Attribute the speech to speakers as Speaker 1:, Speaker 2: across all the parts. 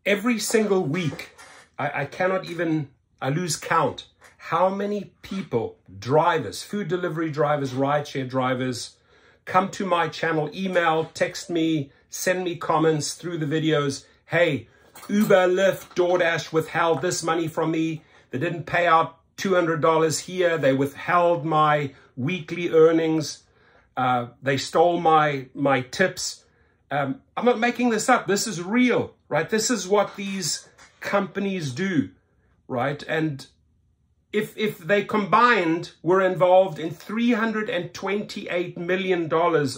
Speaker 1: every single week, I cannot even, I lose count how many people, drivers, food delivery drivers, rideshare drivers, come to my channel, email, text me, send me comments through the videos. Hey, Uber, Lyft, DoorDash withheld this money from me. They didn't pay out $200 here. They withheld my weekly earnings. They stole my tips. I'm not making this up. This is real, right? This is what these companies do, right? And if they combined were involved in $328 million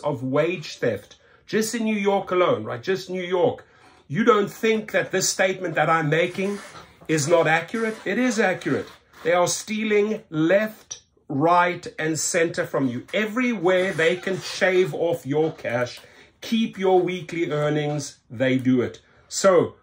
Speaker 1: of wage theft, just in New York alone, right? Just New York. You don't think that this statement that I'm making is not accurate? It is accurate. They are stealing left, right, and center from you. Everywhere they can shave off your cash, keep your weekly earnings, they do it. So,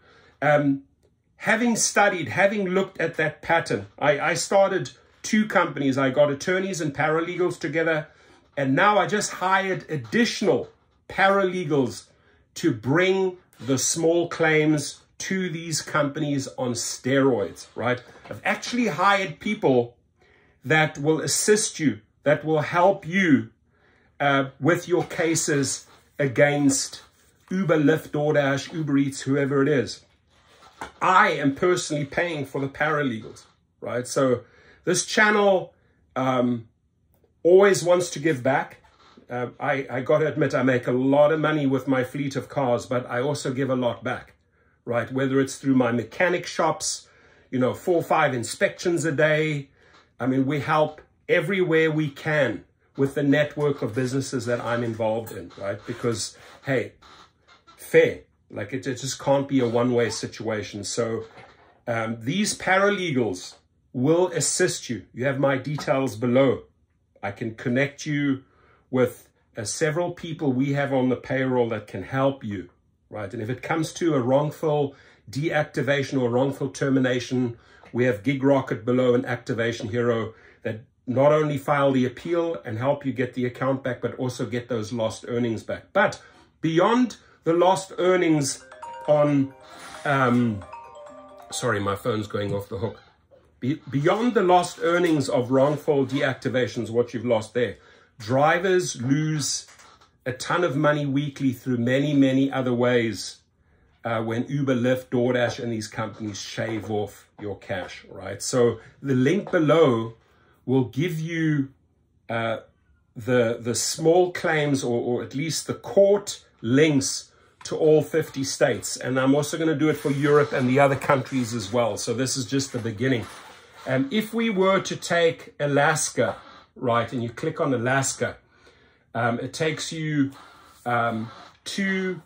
Speaker 1: having studied, having looked at that pattern, I started 2 companies. I got attorneys and paralegals together, and now I just hired additional paralegals to bring the small claims to these companies on steroids, right? I've actually hired people that will assist you, that will help you with your cases against Uber, Lyft, DoorDash, Uber Eats, whoever it is. I am personally paying for the paralegals, right? So this channel always wants to give back. I got to admit, I make a lot of money with my fleet of cars, but I also give a lot back, right? Whether it's through my mechanic shops, 4 or 5 inspections a day. I mean, we help everywhere we can with the network of businesses that I'm involved in, right? Because, hey, fair. Like, it just can't be a one-way situation. So these paralegals will assist you. You have my details below. I can connect you with several people we have on the payroll that can help you, right? And if it comes to a wrongful deactivation or wrongful termination, we have Gig Rocket below and Activation Hero that not only file the appeal and help you get the account back, but also get those lost earnings back. But beyond the lost earnings on, sorry, my phone's going off the hook. Beyond the lost earnings of wrongful deactivations, what you've lost there, drivers lose a ton of money weekly through many, many other ways when Uber, Lyft, DoorDash, and these companies shave off your cash, right? So the link below will give you the small claims or at least the court links to all 50 states. And I'm also going to do it for Europe and the other countries as well. So this is just the beginning. And if we were to take Alaska, right, and you click on Alaska, it takes you to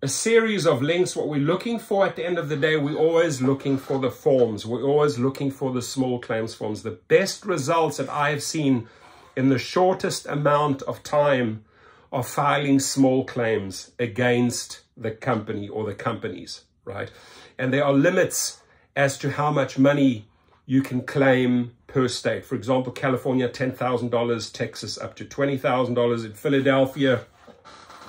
Speaker 1: a series of links. What we're looking for at the end of the day, we're always looking for the forms. We're always looking for the small claims forms. The best results that I've seen in the shortest amount of time of filing small claims against the company or the companies, right? And there are limits as to how much money you can claim per state. For example, California, $10,000, Texas up to $20,000. In Philadelphia,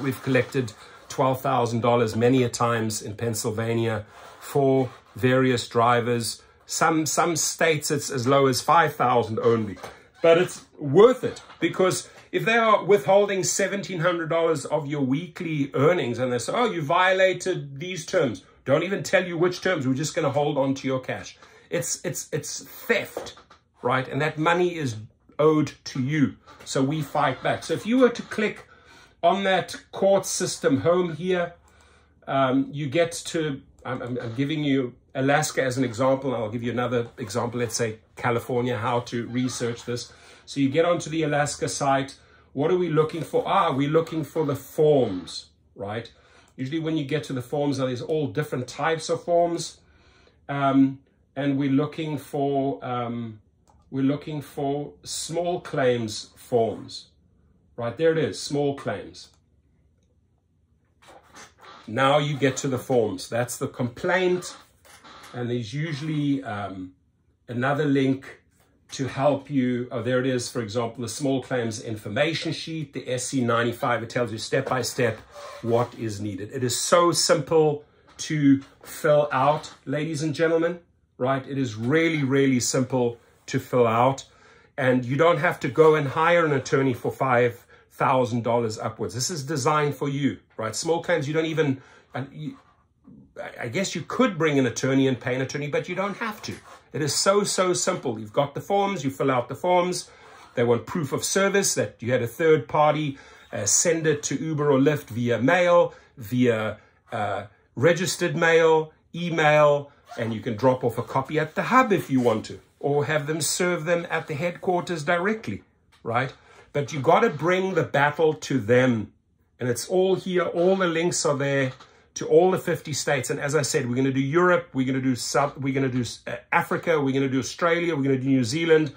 Speaker 1: we've collected $12,000 many a times. In Pennsylvania for various drivers. Some states it's as low as $5,000 only. But it's worth it, because if they are withholding $1,700 of your weekly earnings and they say, oh, you violated these terms, don't even tell you which terms, we're just going to hold on to your cash. It's theft, right? And that money is owed to you. So we fight back. So if you were to click on that court system home here, you get to, I'm giving you Alaska as an example. I'll give you another example. Let's say California, how to research this. So you get onto the Alaska site. What are we looking for? We're looking for the forms, right? Usually when you get to the forms, there's all different types of forms. And we're looking for small claims forms, right? There it is, small claims. Now you get to the forms. That's the complaint. And there's usually another link to help you. Oh, there it is. For example, the small claims information sheet, the SC95. It tells you step by step what is needed. It is so simple to fill out, ladies and gentlemen, right? It is really, really simple to fill out. And you don't have to go and hire an attorney for $5,000 upwards. This is designed for you, right? Small claims, you don't even, I guess you could bring an attorney and pay an attorney, but you don't have to. It is so, so simple. You've got the forms, you fill out the forms. They want proof of service that you had a third party send it to Uber or Lyft via mail, via registered mail, email, and you can drop off a copy at the hub if you want to, or have them serve them at the headquarters directly, right? But you got to bring the battle to them. And it's all here. All the links are there to all the 50 states. And as I said, we're going to do Europe, we're going to do Africa, we're going to do Australia, we're going to do New Zealand.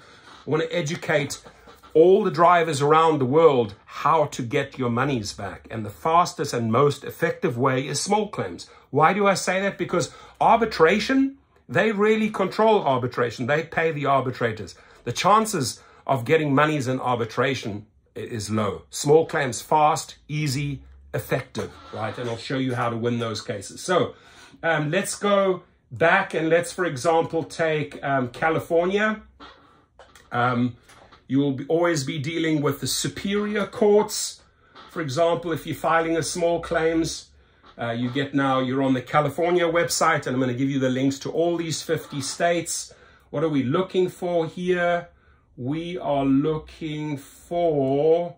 Speaker 1: I want to educate all the drivers around the world how to get your monies back. And the fastest and most effective way is small claims. Why do I say that? Because arbitration, they really control arbitration. They pay the arbitrators. The chances of getting monies in arbitration is low. Small claims, fast, easy, effective, right? And I'll show you how to win those cases. So let's go back and let's, for example, take California. You will always be dealing with the superior courts. For example, if you're filing a small claims, you're on the California website, and I'm going to give you the links to all these 50 states. What are we looking for here? We are looking for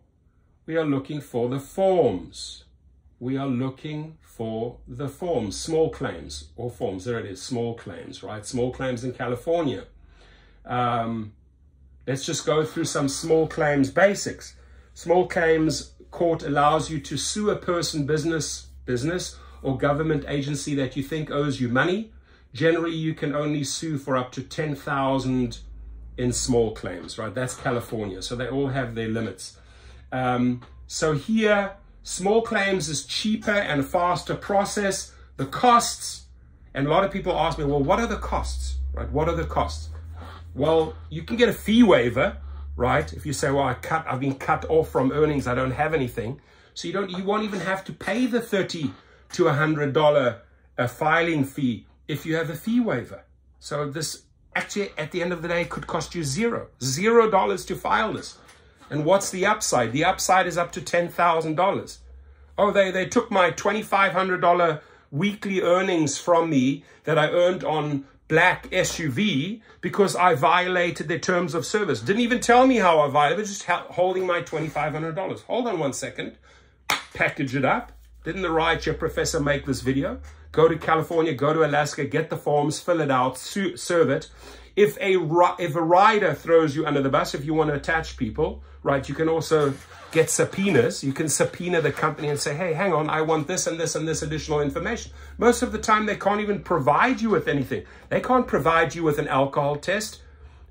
Speaker 1: the forms. We are looking for the forms, small claims or forms. There it is, small claims, right? Small claims in California. Let's just go through some small claims basics. Small claims court allows you to sue a person, business or government agency that you think owes you money. Generally, you can only sue for up to $10,000 in small claims, right? That's California. So they all have their limits. So here, small claims is cheaper and faster process. The costs, and a lot of people ask me, well, what are the costs, right? What are the costs? Well, you can get a fee waiver, right? If you say, well, I've been cut off from earnings, I don't have anything. So you won't even have to pay the $30 to $100 filing fee if you have a fee waiver. So this actually, at the end of the day, could cost you $0 to file this. And what's the upside? The upside is up to $10,000. Oh, they took my $2,500 weekly earnings from me that I earned on black SUV because I violated their terms of service. Didn't even tell me how I violated, just holding my $2,500. Hold on one second. Package it up. Didn't the rideshare professor make this video? Go to California, go to Alaska, get the forms, fill it out, serve it. If a rider throws you under the bus, if you want to attach people, right, you can also get subpoenas. You can subpoena the company and say, hey, hang on, I want this and this and this additional information. Most of the time, they can't even provide you with anything. They can't provide you with an alcohol test,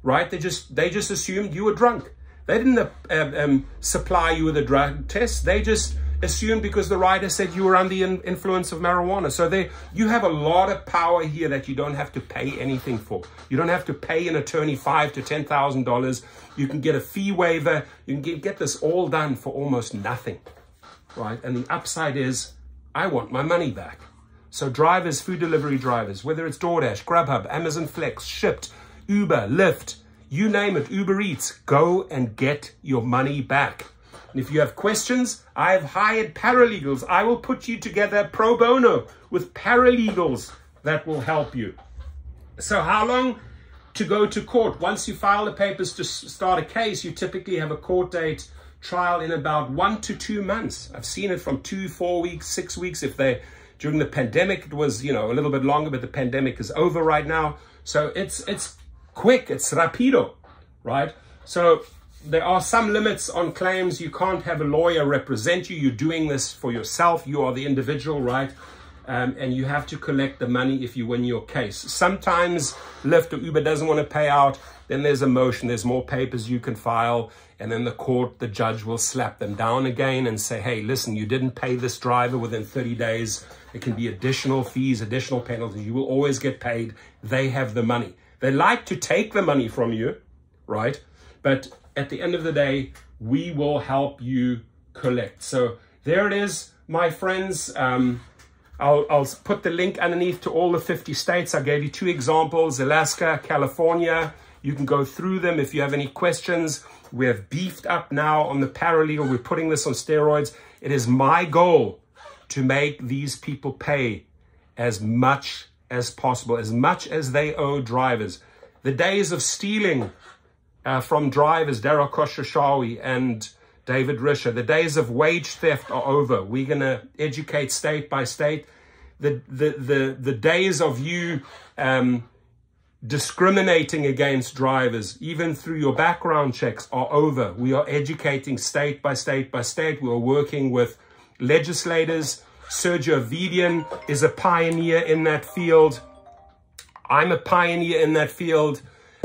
Speaker 1: right? They just assumed you were drunk. They didn't supply you with a drug test. They just assumed because the rider said you were under the influence of marijuana. So you have a lot of power here that you don't have to pay anything for. You don't have to pay an attorney $5,000 to $10,000. You can get a fee waiver. You can get this all done for almost nothing, right? And the upside is, I want my money back. So drivers, food delivery drivers, whether it's DoorDash, Grubhub, Amazon Flex, Shipt, Uber, Lyft, you name it, Uber Eats, go and get your money back. And if you have questions, I've hired paralegals. I will put you together pro bono with paralegals that will help you. So how long to go to court? Once you file the papers to start a case, you typically have a court date trial in about 1 to 2 months. I've seen it from 2, 4 weeks, 6 weeks. During the pandemic, it was, a little bit longer, but the pandemic is over right now. So it's quick, it's rapido, right? So there are some limits on claims. You can't have a lawyer represent you. You're doing this for yourself. You are the individual, right? And you have to collect the money if you win your case. Sometimes Lyft or Uber doesn't want to pay out. Then there's a motion. There's more papers you can file. And then the judge will slap them down again and say, hey, listen, you didn't pay this driver within 30 days. It can be additional fees, additional penalties. You will always get paid. They have the money. They like to take the money from you, right? But at the end of the day, we will help you collect. So there it is, my friends. I'll put the link underneath to all the 50 states. I gave you 2 examples, Alaska, California. You can go through them if you have any questions. We have beefed up now on the paralegal. We're putting this on steroids. It is my goal to make these people pay as much as possible, as much as they owe drivers. The days of stealing from drivers, Daryl Khosrowshahi and David Risher, the days of wage theft are over. We're going to educate state by state. The days of you discriminating against drivers, even through your background checks, are over. We are educating state by state by state. We are working with legislators. Sergio Vidian is a pioneer in that field. I'm a pioneer in that field.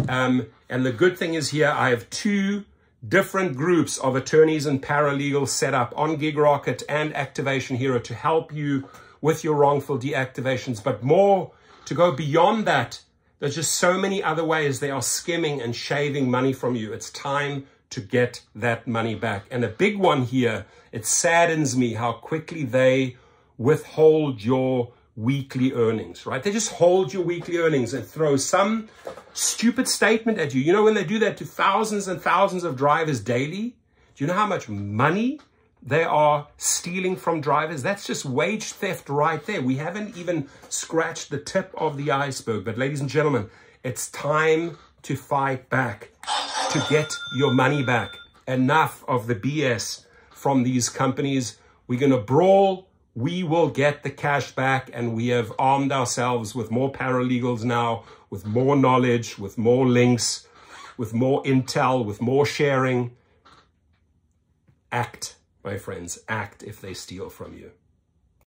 Speaker 1: And the good thing is here, I have 2 different groups of attorneys and paralegals set up on GigRocket and Activation Hero to help you with your wrongful deactivations. But more, to go beyond that, there's just so many other ways they are skimming and shaving money from you. It's time to get that money back. And a big one here, it saddens me how quickly they withhold your weekly earnings, right? They just hold your weekly earnings and throw some stupid statement at you. You know, when they do that to thousands and thousands of drivers daily, do you know how much money they are stealing from drivers? That's just wage theft right there. We haven't even scratched the tip of the iceberg. But ladies and gentlemen, it's time to fight back, to get your money back. Enough of the BS from these companies. We're going to brawl. We will get the cash back, and we have armed ourselves with more paralegals now, with more knowledge, with more links, with more intel, with more sharing. Act, my friends, act if they steal from you.